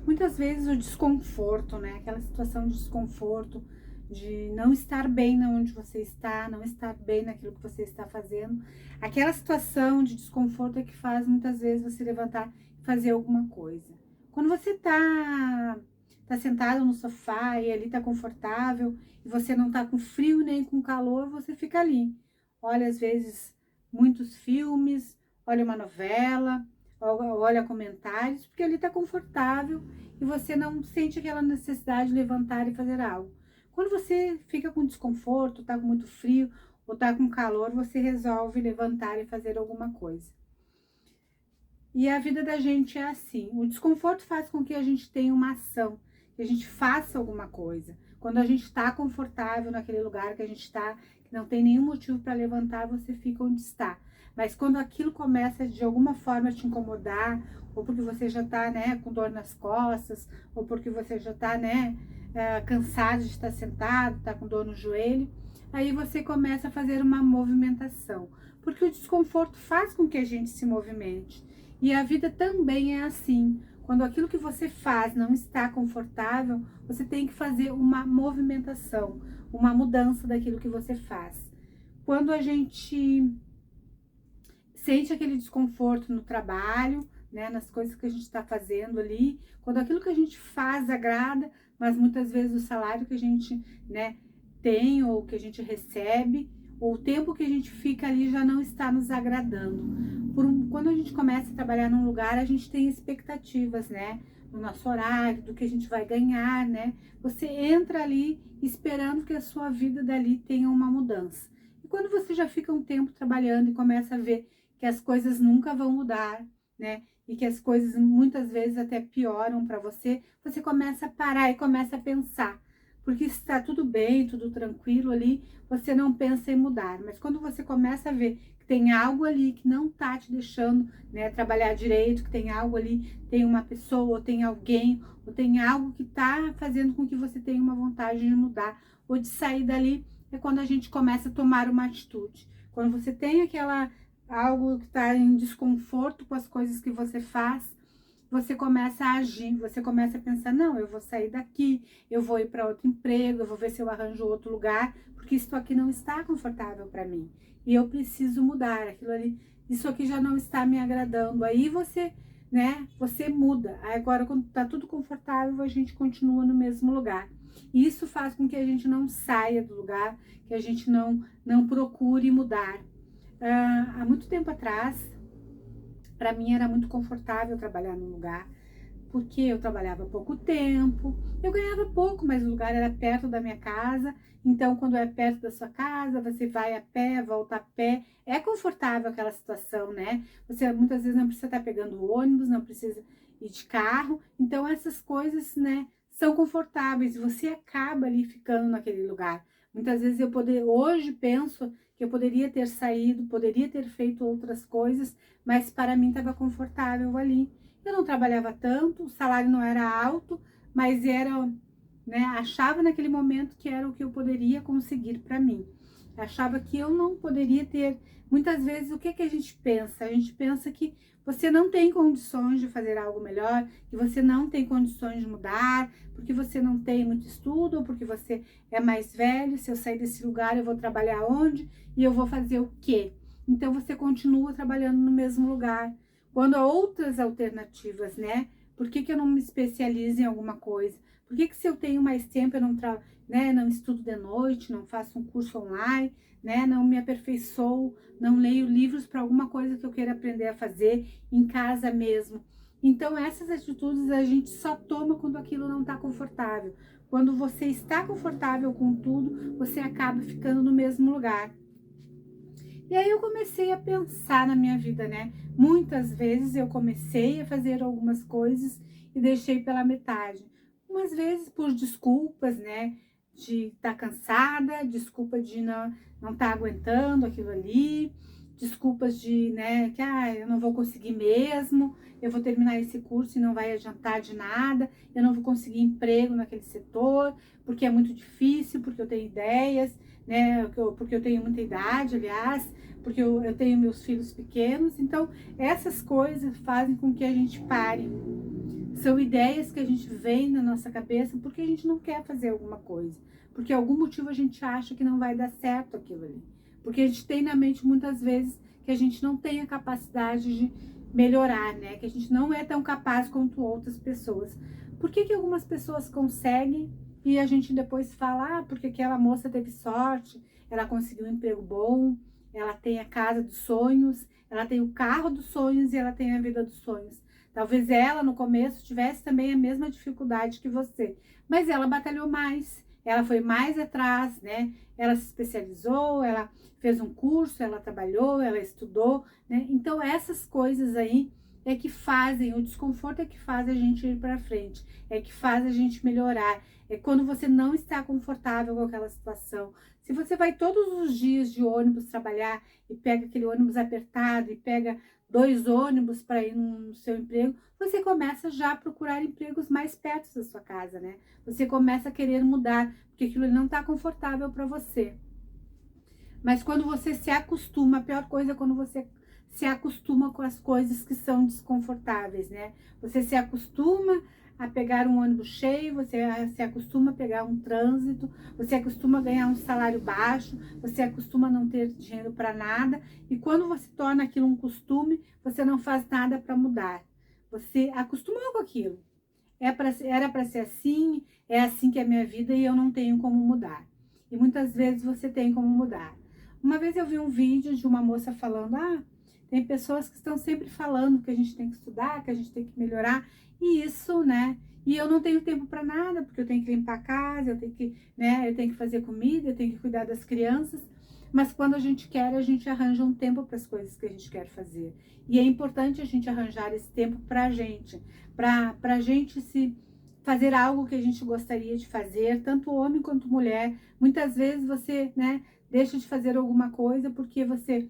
muitas vezes o desconforto, né? Aquela situação de desconforto, de não estar bem onde você está, não estar bem naquilo que você está fazendo. Aquela situação de desconforto é que faz muitas vezes você levantar e fazer alguma coisa. Quando você tá sentado no sofá e ali tá confortável e você não tá com frio nem com calor, você fica ali. Olha às vezes muitos filmes, olha uma novela, olha comentários, porque ali tá confortável e você não sente aquela necessidade de levantar e fazer algo. Quando você fica com desconforto, tá com muito frio ou tá com calor, você resolve levantar e fazer alguma coisa. E a vida da gente é assim. O desconforto faz com que a gente tenha uma ação, que a gente faça alguma coisa. Quando a gente está confortável naquele lugar que a gente está, que não tem nenhum motivo para levantar, você fica onde está. Mas quando aquilo começa de alguma forma a te incomodar, ou porque você já está, né, com dor nas costas, ou porque você já está, né, cansado de estar sentado, está com dor no joelho, aí você começa a fazer uma movimentação. Porque o desconforto faz com que a gente se movimente. E a vida também é assim. Quando aquilo que você faz não está confortável, você tem que fazer uma movimentação, uma mudança daquilo que você faz. Quando a gente sente aquele desconforto no trabalho, né, nas coisas que a gente está fazendo ali, quando aquilo que a gente faz agrada, mas muitas vezes o salário que a gente, né, tem ou que a gente recebe, ou o tempo que a gente fica ali já não está nos agradando. Quando a gente começa a trabalhar num lugar, a gente tem expectativas, né, no nosso horário, do que a gente vai ganhar, né? Você entra ali esperando que a sua vida dali tenha uma mudança. E quando você já fica um tempo trabalhando e começa a ver que as coisas nunca vão mudar, né? E que as coisas muitas vezes até pioram para você, você começa a parar e começa a pensar. Porque está tudo bem, tudo tranquilo ali, você não pensa em mudar. Mas quando você começa a ver que tem algo ali que não tá te deixando, né, trabalhar direito, que tem algo ali, tem uma pessoa, ou tem alguém, ou tem algo que tá fazendo com que você tenha uma vontade de mudar ou de sair dali, é quando a gente começa a tomar uma atitude. Quando você tem aquela algo que está em desconforto com as coisas que você faz, você começa a agir, você começa a pensar, não, eu vou sair daqui, eu vou ir para outro emprego, eu vou ver se eu arranjo outro lugar, porque isso aqui não está confortável para mim. E eu preciso mudar aquilo ali, isso aqui já não está me agradando. Aí você, né, você muda. Aí agora, quando está tudo confortável, a gente continua no mesmo lugar. E isso faz com que a gente não saia do lugar, que a gente não procure mudar. Há muito tempo atrás, para mim era muito confortável trabalhar num lugar, porque eu trabalhava pouco tempo, eu ganhava pouco, mas o lugar era perto da minha casa, então quando é perto da sua casa, você vai a pé, volta a pé, é confortável aquela situação, né? Você muitas vezes não precisa estar pegando ônibus, não precisa ir de carro, então essas coisas, né, são confortáveis, você acaba ali ficando naquele lugar. Muitas vezes hoje penso que eu poderia ter saído, poderia ter feito outras coisas, mas para mim estava confortável ali. Eu não trabalhava tanto, o salário não era alto, mas era, né, achava naquele momento que era o que eu poderia conseguir para mim. Achava que eu não poderia ter, muitas vezes o que que a gente pensa? A gente pensa que você não tem condições de fazer algo melhor, que você não tem condições de mudar, porque você não tem muito estudo, ou porque você é mais velho, se eu sair desse lugar eu vou trabalhar onde? E eu vou fazer o quê? Então você continua trabalhando no mesmo lugar. Quando há outras alternativas, né? Por que que eu não me especializo em alguma coisa? Por que que se eu tenho mais tempo eu não estudo de noite, não faço um curso online, né? Não me aperfeiçoo, não leio livros para alguma coisa que eu queira aprender a fazer em casa mesmo. Então essas atitudes a gente só toma quando aquilo não está confortável. Quando você está confortável com tudo, você acaba ficando no mesmo lugar. E aí eu comecei a pensar na minha vida, né? Muitas vezes eu comecei a fazer algumas coisas e deixei pela metade. Umas vezes por desculpas, né? De estar cansada, desculpa de não estar aguentando aquilo ali, desculpas de, né, que eu não vou conseguir mesmo, eu vou terminar esse curso e não vai adiantar de nada, eu não vou conseguir emprego naquele setor, porque é muito difícil, porque eu tenho ideias, né, porque eu tenho muita idade, aliás, porque eu tenho meus filhos pequenos, então essas coisas fazem com que a gente pare. São ideias que a gente vem na nossa cabeça porque a gente não quer fazer alguma coisa. Porque algum motivo a gente acha que não vai dar certo aquilo ali. Porque a gente tem na mente muitas vezes que a gente não tem a capacidade de melhorar, né? Que a gente não é tão capaz quanto outras pessoas. Por que algumas pessoas conseguem e a gente depois fala, porque aquela moça teve sorte, ela conseguiu um emprego bom, ela tem a casa dos sonhos, ela tem o carro dos sonhos e ela tem a vida dos sonhos. Talvez ela, no começo, tivesse também a mesma dificuldade que você, mas ela batalhou mais, ela foi mais atrás, né? Ela se especializou, ela fez um curso, ela trabalhou, ela estudou, né? Então, essas coisas aí é que fazem, o desconforto é que faz a gente ir para frente, é que faz a gente melhorar. É quando você não está confortável com aquela situação. Se você vai todos os dias de ônibus trabalhar e pega aquele ônibus apertado e pega 2 ônibus para ir no seu emprego, você começa já a procurar empregos mais perto da sua casa, né? Você começa a querer mudar, porque aquilo não está confortável para você. Mas quando você se acostuma, a pior coisa é quando você se acostuma com as coisas que são desconfortáveis, né? Você se acostuma a pegar um ônibus cheio, você se acostuma a pegar um trânsito, você acostuma a ganhar um salário baixo, você acostuma a não ter dinheiro para nada, e quando você torna aquilo um costume, você não faz nada para mudar. Você acostumou com aquilo. Era para ser assim, é assim que é a minha vida e eu não tenho como mudar. E muitas vezes você tem como mudar. Uma vez eu vi um vídeo de uma moça falando, tem pessoas que estão sempre falando que a gente tem que estudar, que a gente tem que melhorar, e isso, né? E eu não tenho tempo para nada, porque eu tenho que limpar a casa, eu tenho que, né, eu tenho que fazer comida, eu tenho que cuidar das crianças. Mas quando a gente quer, a gente arranja um tempo para as coisas que a gente quer fazer. E é importante a gente arranjar esse tempo para a gente se fazer algo que a gente gostaria de fazer, tanto homem quanto mulher. Muitas vezes você, né, deixa de fazer alguma coisa porque você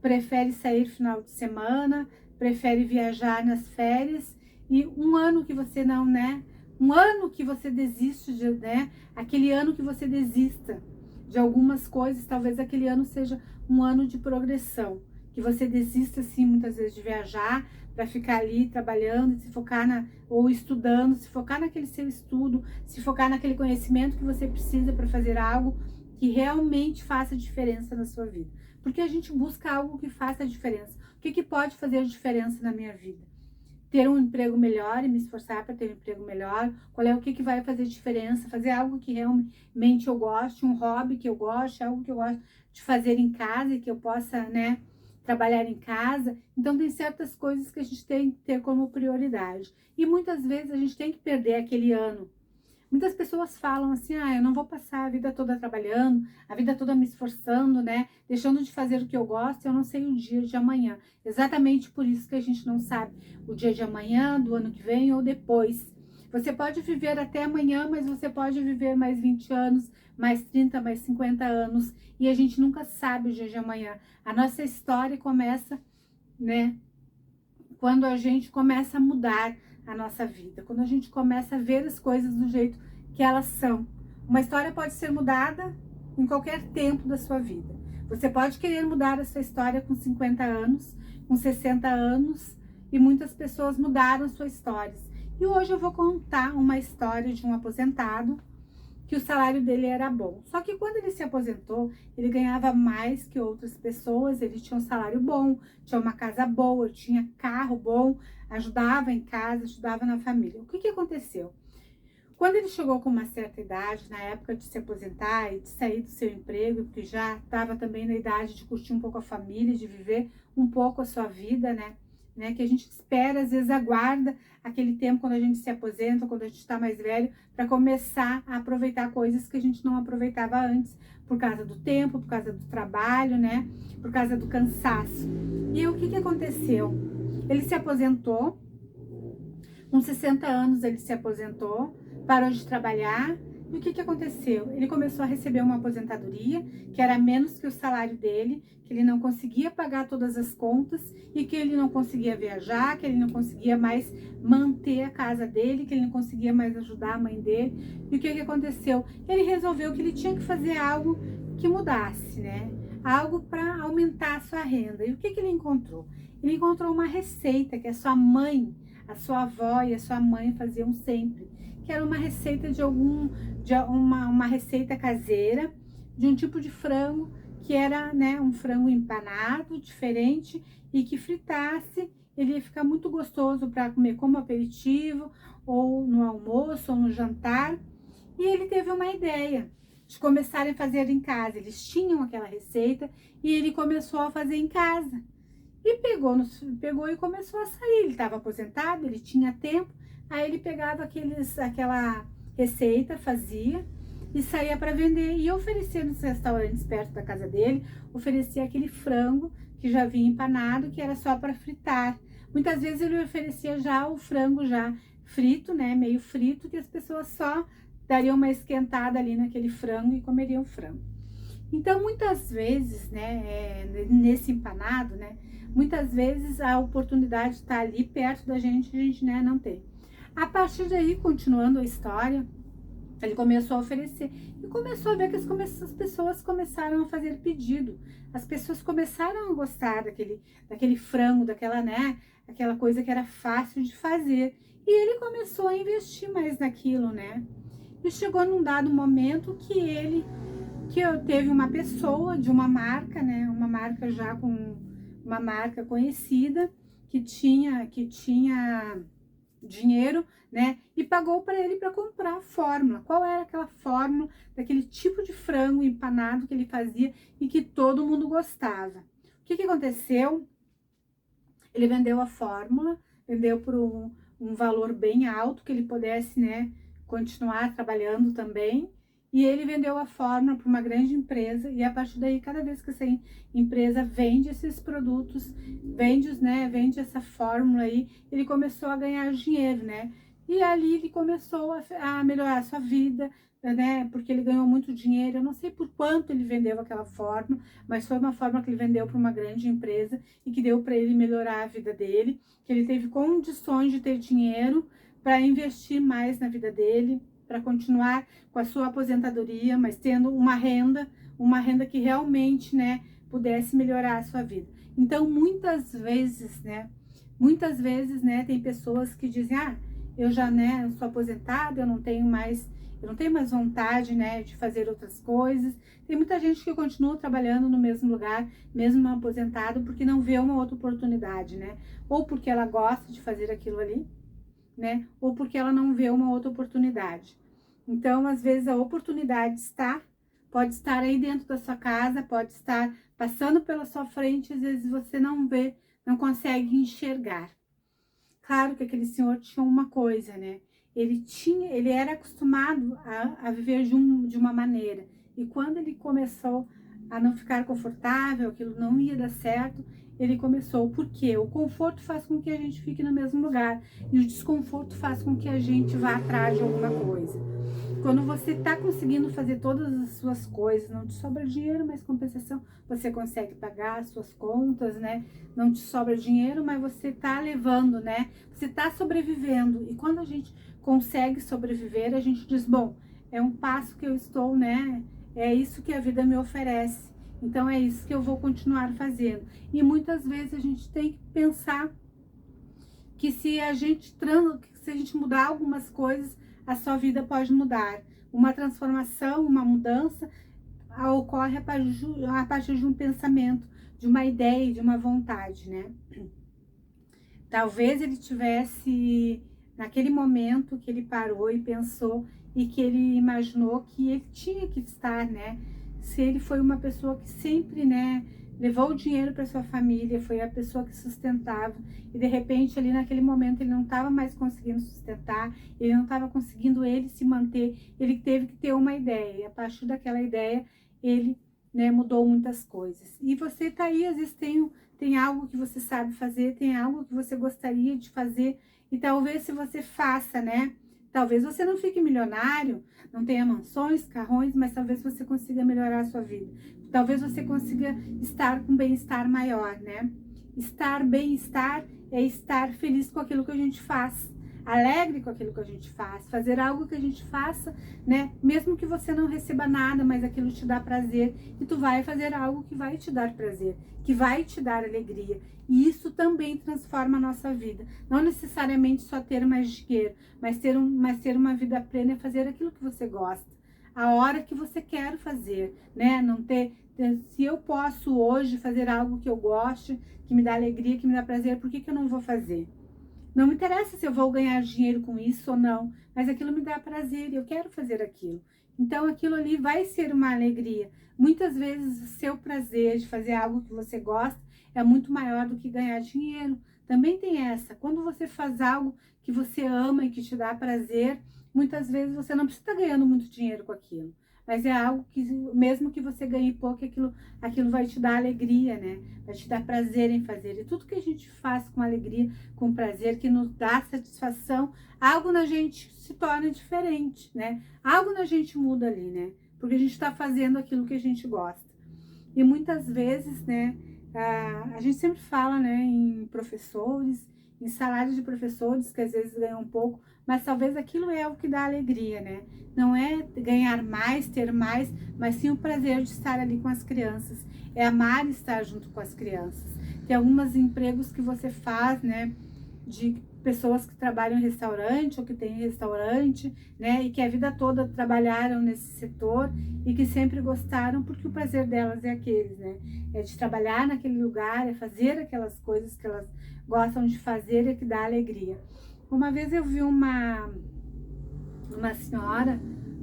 prefere sair final de semana, prefere viajar nas férias, e um ano que você não, né? Um ano que você desiste, né? Aquele ano que você desista de algumas coisas, talvez aquele ano seja um ano de progressão, que você desista, assim, muitas vezes de viajar, para ficar ali trabalhando, se focar ou estudando, se focar naquele seu estudo, se focar naquele conhecimento que você precisa para fazer algo que realmente faça diferença na sua vida. Porque a gente busca algo que faça diferença. O que pode fazer diferença na minha vida? Ter um emprego melhor e me esforçar para ter um emprego melhor. Qual é o que vai fazer diferença? Fazer algo que realmente eu goste, um hobby que eu goste, algo que eu gosto de fazer em casa e que eu possa, né, trabalhar em casa. Então tem certas coisas que a gente tem que ter como prioridade. E muitas vezes a gente tem que perder aquele ano. Muitas pessoas falam assim, eu não vou passar a vida toda trabalhando, a vida toda me esforçando, né? Deixando de fazer o que eu gosto, eu não sei o dia de amanhã. Exatamente por isso que a gente não sabe o dia de amanhã, do ano que vem ou depois. Você pode viver até amanhã, mas você pode viver mais 20 anos, mais 30, mais 50 anos. E a gente nunca sabe o dia de amanhã. A nossa história começa, né? Quando a gente começa a mudar a nossa vida, quando a gente começa a ver as coisas do jeito que elas são. Uma história pode ser mudada em qualquer tempo da sua vida. Você pode querer mudar a sua história com 50 anos, com 60 anos, e muitas pessoas mudaram suas histórias. E hoje eu vou contar uma história de um aposentado que o salário dele era bom. Só que quando ele se aposentou, ele ganhava mais que outras pessoas, ele tinha um salário bom, tinha uma casa boa, tinha carro bom, ajudava em casa, ajudava na família. O que aconteceu? Quando ele chegou com uma certa idade, na época de se aposentar e de sair do seu emprego, porque já estava também na idade de curtir um pouco a família, de viver um pouco a sua vida, né? Que a gente espera, às vezes aguarda aquele tempo quando a gente se aposenta, quando a gente está mais velho, para começar a aproveitar coisas que a gente não aproveitava antes, por causa do tempo, por causa do trabalho, né? Por causa do cansaço. E o que aconteceu? Ele se aposentou, com 60 anos ele se aposentou, parou de trabalhar. E o que aconteceu? Ele começou a receber uma aposentadoria, que era menos que o salário dele, que ele não conseguia pagar todas as contas e que ele não conseguia viajar, que ele não conseguia mais manter a casa dele, que ele não conseguia mais ajudar a mãe dele. E o que aconteceu? Ele resolveu que ele tinha que fazer algo que mudasse, né? Algo para aumentar a sua renda. E o que ele encontrou? Ele encontrou uma receita que a sua mãe a sua avó e a sua mãe faziam sempre, que era uma receita uma receita caseira de um tipo de frango que era, né, um frango empanado, diferente, e que fritasse, ele ia ficar muito gostoso para comer como aperitivo, ou no almoço, ou no jantar. E ele teve uma ideia de começarem a fazer em casa. Eles tinham aquela receita e ele começou a fazer em casa. E pegou e começou a sair. Ele estava aposentado, ele tinha tempo, aí ele pegava aquela receita, fazia e saía para vender, e oferecia nos restaurantes perto da casa dele, oferecia aquele frango que já vinha empanado, que era só para fritar. Muitas vezes ele oferecia já o frango já frito, né, meio frito, que as pessoas só dariam uma esquentada ali naquele frango e comeriam frango. Então, muitas vezes, né, nesse empanado, né, muitas vezes a oportunidade está ali perto da gente, a gente, né, não tem. A partir daí, continuando a história, ele começou a oferecer e começou a ver que as pessoas começaram a fazer pedido. As pessoas começaram a gostar daquele frango, né, aquela coisa que era fácil de fazer. E ele começou a investir mais naquilo, né? E chegou num dado momento que eu teve uma pessoa de uma marca, né, uma marca já com uma marca conhecida, que tinha dinheiro, né, e pagou para ele para comprar a fórmula. Qual era aquela fórmula daquele tipo de frango empanado que ele fazia e que todo mundo gostava? O que aconteceu? Ele vendeu a fórmula, vendeu por um valor bem alto, que ele pudesse, né, continuar trabalhando também. E ele vendeu a fórmula para uma grande empresa, e a partir daí, cada vez que essa empresa vende esses produtos, vende essa fórmula aí, ele começou a ganhar dinheiro, né? E ali ele começou a melhorar a sua vida, né? Porque ele ganhou muito dinheiro. Eu não sei por quanto ele vendeu aquela fórmula, mas foi uma fórmula que ele vendeu para uma grande empresa e que deu para ele melhorar a vida dele, que ele teve condições de ter dinheiro para investir mais na vida dele, para continuar com a sua aposentadoria, mas tendo uma renda que realmente, né, pudesse melhorar a sua vida. Então, muitas vezes, né, tem pessoas que dizem, eu já, né, sou aposentada, eu não tenho mais vontade, né, de fazer outras coisas. Tem muita gente que continua trabalhando no mesmo lugar, mesmo aposentado, porque não vê uma outra oportunidade, né, ou porque ela gosta de fazer aquilo ali, né, ou porque ela não vê uma outra oportunidade. Então, às vezes, a oportunidade pode estar aí dentro da sua casa, pode estar passando pela sua frente, às vezes você não vê, não consegue enxergar. Claro que aquele senhor tinha uma coisa, né? Ele era acostumado a viver de uma maneira, e quando ele começou a não ficar confortável, aquilo não ia dar certo, ele começou, porque o conforto faz com que a gente fique no mesmo lugar, e o desconforto faz com que a gente vá atrás de alguma coisa. Quando você está conseguindo fazer todas as suas coisas, não te sobra dinheiro, mas compensação, você consegue pagar as suas contas, né? Não te sobra dinheiro, mas você está levando, né? Você está sobrevivendo. E quando a gente consegue sobreviver, a gente diz, bom, é um passo que eu estou, né? É isso que a vida me oferece. Então é isso que eu vou continuar fazendo. E muitas vezes a gente tem que pensar que se a gente mudar algumas coisas, a sua vida pode mudar. Uma transformação, uma mudança ocorre a partir de um pensamento, de uma ideia, de uma vontade, né? Talvez ele tivesse, naquele momento que ele parou e pensou, e que ele imaginou que ele tinha que estar, né? Se ele foi uma pessoa que sempre, né, levou o dinheiro para sua família, foi a pessoa que sustentava, e de repente ali naquele momento ele não estava mais conseguindo sustentar, ele não estava conseguindo ele se manter, ele teve que ter uma ideia, e a partir daquela ideia ele, né, mudou muitas coisas. E você tá aí, às vezes tem algo que você sabe fazer, tem algo que você gostaria de fazer, e talvez se você faça, né, talvez você não fique milionário, não tenha mansões, carrões, mas talvez você consiga melhorar a sua vida. Talvez você consiga estar com bem-estar maior, né? Bem-estar é estar feliz com aquilo que a gente faz. alegre com aquilo que a gente faz, fazer algo que a gente faça, né? Mesmo que você não receba nada, mas aquilo te dá prazer, e tu vai fazer algo que vai te dar prazer, que vai te dar alegria. E isso também transforma a nossa vida. Não necessariamente só ter mais dinheiro, mas ter uma vida plena e fazer aquilo que você gosta, a hora que você quer fazer, né? Não ter, se eu posso hoje fazer algo que eu goste, que me dá alegria, que me dá prazer, por que eu não vou fazer? Não me interessa se eu vou ganhar dinheiro com isso ou não, mas aquilo me dá prazer e eu quero fazer aquilo. Então aquilo ali vai ser uma alegria. Muitas vezes o seu prazer de fazer algo que você gosta é muito maior do que ganhar dinheiro. Também tem essa. Quando você faz algo que você ama e que te dá prazer, muitas vezes você não precisa estar ganhando muito dinheiro com aquilo. Mas é algo que, mesmo que você ganhe pouco, aquilo vai te dar alegria, né? Vai te dar prazer em fazer. E tudo que a gente faz com alegria, com prazer, que nos dá satisfação, algo na gente se torna diferente, né? Algo na gente muda ali, né? Porque a gente está fazendo aquilo que a gente gosta. E muitas vezes, né? A gente sempre fala, né? Em professores, em salários de professores, que às vezes ganham um pouco, mas talvez aquilo é o que dá alegria, né? Não é ganhar mais, ter mais, mas sim o prazer de estar ali com as crianças. É amar estar junto com as crianças. Tem alguns empregos que você faz, né? De pessoas que trabalham em restaurante ou que têm restaurante, né? E que a vida toda trabalharam nesse setor e que sempre gostaram, porque o prazer delas é aqueles, né? É de trabalhar naquele lugar, é fazer aquelas coisas que elas gostam de fazer e que dá alegria. Uma vez eu vi uma senhora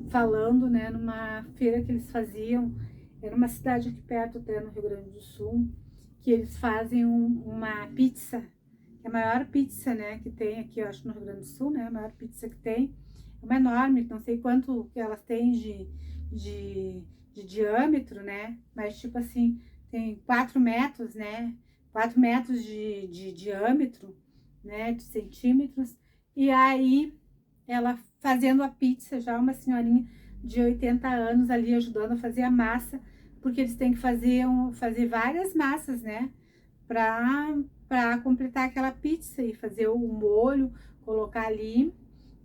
falando, né, numa feira que eles faziam, era uma cidade aqui perto, até no Rio Grande do Sul, que eles fazem uma pizza, é a maior pizza, né, que tem aqui, eu acho, no Rio Grande do Sul, né, a maior pizza que tem, é uma enorme, não sei quanto que elas têm de diâmetro, né, mas tipo assim, tem 4 metros, né, 4 metros de diâmetro, né, de centímetros, e aí ela fazendo a pizza, já uma senhorinha de 80 anos ali ajudando a fazer a massa, porque eles têm que fazer várias massas, né, para completar aquela pizza e fazer o molho, colocar ali,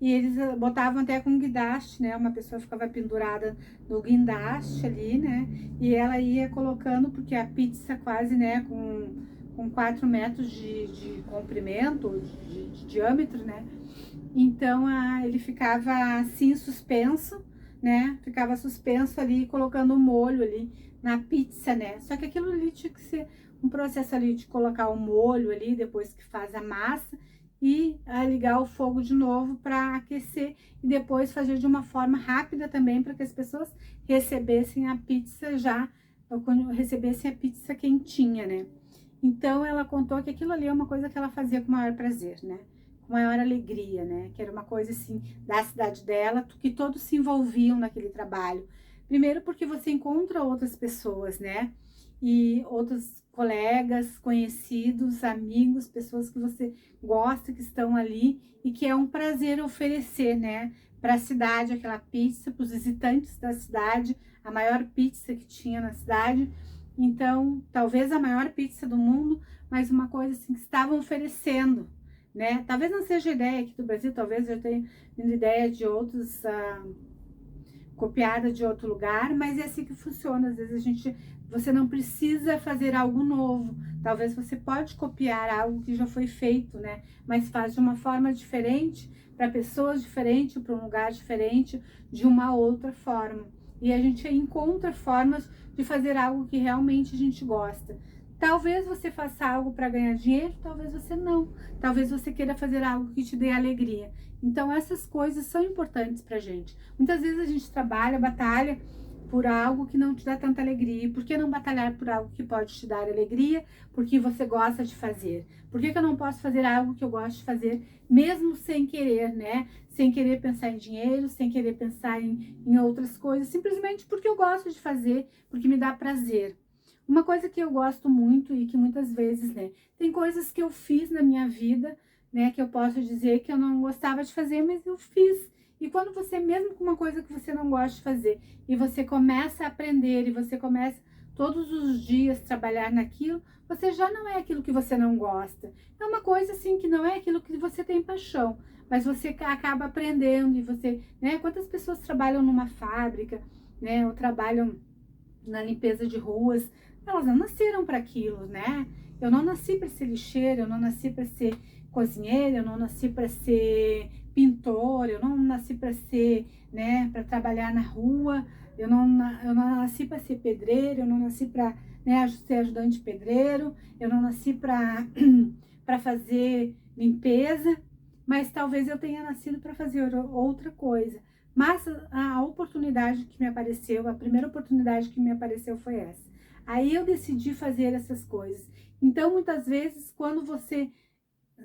e eles botavam até com guindaste, né, uma pessoa ficava pendurada no guindaste ali, né, e ela ia colocando, porque a pizza quase, né, com 4 metros de comprimento, de diâmetro, né? Então, ele ficava assim, suspenso, né? Ficava suspenso ali, colocando o molho ali na pizza, né? Só que aquilo ali tinha que ser um processo ali de colocar o molho ali, depois que faz a massa, e ligar o fogo de novo para aquecer, e depois fazer de uma forma rápida também, para que as pessoas recebessem a pizza recebessem a pizza quentinha, né? Então, ela contou que aquilo ali é uma coisa que ela fazia com o maior prazer, né? Com maior alegria, né? Que era uma coisa, assim, da cidade dela, que todos se envolviam naquele trabalho. Primeiro porque você encontra outras pessoas, né? E outros colegas, conhecidos, amigos, pessoas que você gosta, que estão ali e que é um prazer oferecer, né? Para a cidade, aquela pizza, para os visitantes da cidade, a maior pizza que tinha na cidade. Então, talvez a maior pizza do mundo, mas uma coisa assim que estavam oferecendo, né? Talvez não seja ideia aqui do Brasil, talvez eu tenha ideia de outros, copiada de outro lugar, mas é assim que funciona. Às vezes você não precisa fazer algo novo, talvez você pode copiar algo que já foi feito, né? Mas faz de uma forma diferente, para pessoas diferentes, para um lugar diferente, de uma outra forma. E a gente encontra formas de fazer algo que realmente a gente gosta. Talvez você faça algo para ganhar dinheiro, talvez você não. Talvez você queira fazer algo que te dê alegria. Então, essas coisas são importantes pra gente. Muitas vezes a gente trabalha, batalha por algo que não te dá tanta alegria. E por que não batalhar por algo que pode te dar alegria? Porque você gosta de fazer. Por que eu não posso fazer algo que eu gosto de fazer, mesmo sem querer, né? Sem querer pensar em dinheiro, sem querer pensar em outras coisas, simplesmente porque eu gosto de fazer, porque me dá prazer. Uma coisa que eu gosto muito e que muitas vezes, né, tem coisas que eu fiz na minha vida, né, que eu posso dizer que eu não gostava de fazer, mas eu fiz. E quando você, mesmo com uma coisa que você não gosta de fazer, e você começa a aprender, e você começa todos os dias trabalhar naquilo, você já não é aquilo que você não gosta. É uma coisa assim que não é aquilo que você tem paixão, mas você acaba aprendendo e você, né? Quantas pessoas trabalham numa fábrica, né? Ou trabalham na limpeza de ruas, elas não nasceram para aquilo, né? Eu não nasci para ser lixeira, eu não nasci para ser cozinheira, eu não nasci para ser pintor, eu não nasci para ser, né, para trabalhar na rua, eu não nasci para ser pedreiro, eu não nasci para, né, ser ajudante de pedreiro, eu não nasci para para fazer limpeza, mas talvez eu tenha nascido para fazer outra coisa. Mas a oportunidade que me apareceu, a primeira oportunidade que me apareceu foi essa. Aí eu decidi fazer essas coisas. Então, muitas vezes, quando você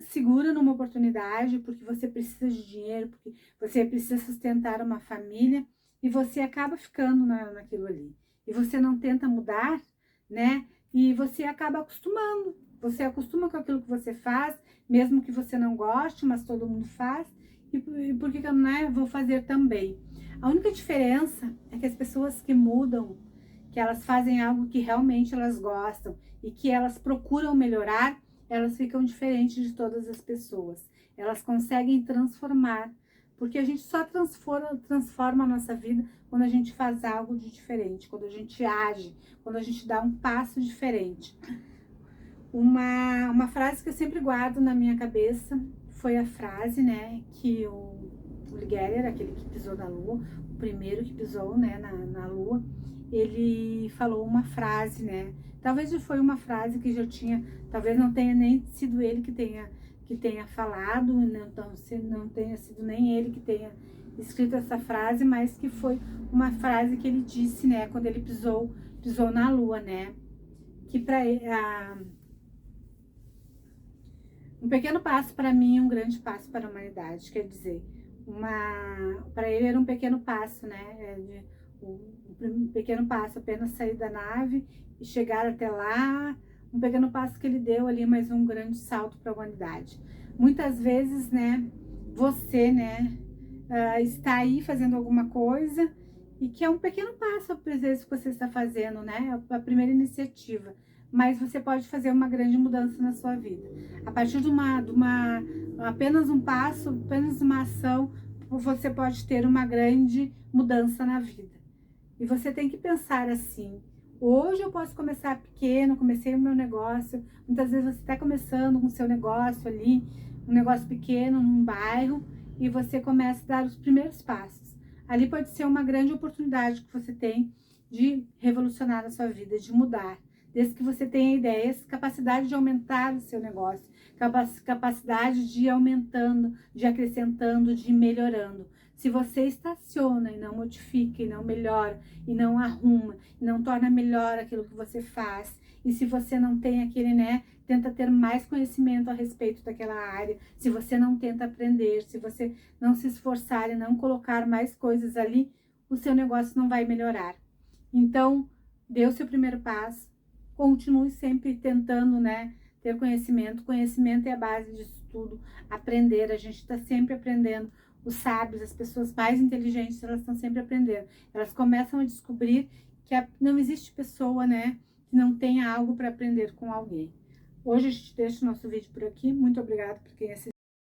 segura numa oportunidade, porque você precisa de dinheiro, porque você precisa sustentar uma família, e você acaba ficando naquilo ali. E você não tenta mudar, né? E você acaba acostumando. Você acostuma com aquilo que você faz, mesmo que você não goste, mas todo mundo faz. E por que eu não vou fazer também? A única diferença é que as pessoas que mudam, que elas fazem algo que realmente elas gostam e que elas procuram melhorar, elas ficam diferentes de todas as pessoas. Elas conseguem transformar, porque a gente só transforma a nossa vida quando a gente faz algo de diferente, quando a gente age, quando a gente dá um passo diferente. Uma frase que eu sempre guardo na minha cabeça foi a frase, né, que o Uri Geller, aquele que pisou na Lua, o primeiro que pisou, né, na Lua, ele falou uma frase, né, talvez foi uma frase que já tinha, talvez não tenha nem sido ele que tenha falado, não tenha sido nem ele que tenha escrito essa frase, mas que foi uma frase que ele disse, né, quando ele pisou na Lua, né, que para um pequeno passo para mim, um grande passo para a humanidade, quer dizer, para ele era um pequeno passo, né? Um pequeno passo, apenas sair da nave e chegar até lá, um pequeno passo que ele deu ali, mas um grande salto para a humanidade. Muitas vezes, né, você, né, está aí fazendo alguma coisa e que é um pequeno passo, às vezes, que você está fazendo, né? A primeira iniciativa. Mas você pode fazer uma grande mudança na sua vida. A partir de apenas um passo, apenas uma ação, você pode ter uma grande mudança na vida. E você tem que pensar assim, hoje eu posso começar pequeno, comecei o meu negócio, muitas vezes você está começando com o seu negócio ali, um negócio pequeno, num bairro, e você começa a dar os primeiros passos. Ali pode ser uma grande oportunidade que você tem de revolucionar a sua vida, de mudar. Desde que você tenha ideias, capacidade de aumentar o seu negócio, capacidade de ir aumentando, de acrescentando, de ir melhorando. Se você estaciona e não modifica, e não melhora, e não arruma, e não torna melhor aquilo que você faz, e se você não tem aquele, né, tenta ter mais conhecimento a respeito daquela área, se você não tenta aprender, se você não se esforçar e não colocar mais coisas ali, o seu negócio não vai melhorar. Então, dê o seu primeiro passo, continue sempre tentando, né, ter conhecimento. Conhecimento é a base disso tudo, aprender, a gente está sempre aprendendo. Os sábios, as pessoas mais inteligentes, elas estão sempre aprendendo. Elas começam a descobrir que não existe pessoa, né, que não tenha algo para aprender com alguém. Hoje a gente deixa o nosso vídeo por aqui. Muito obrigada por quem assistiu.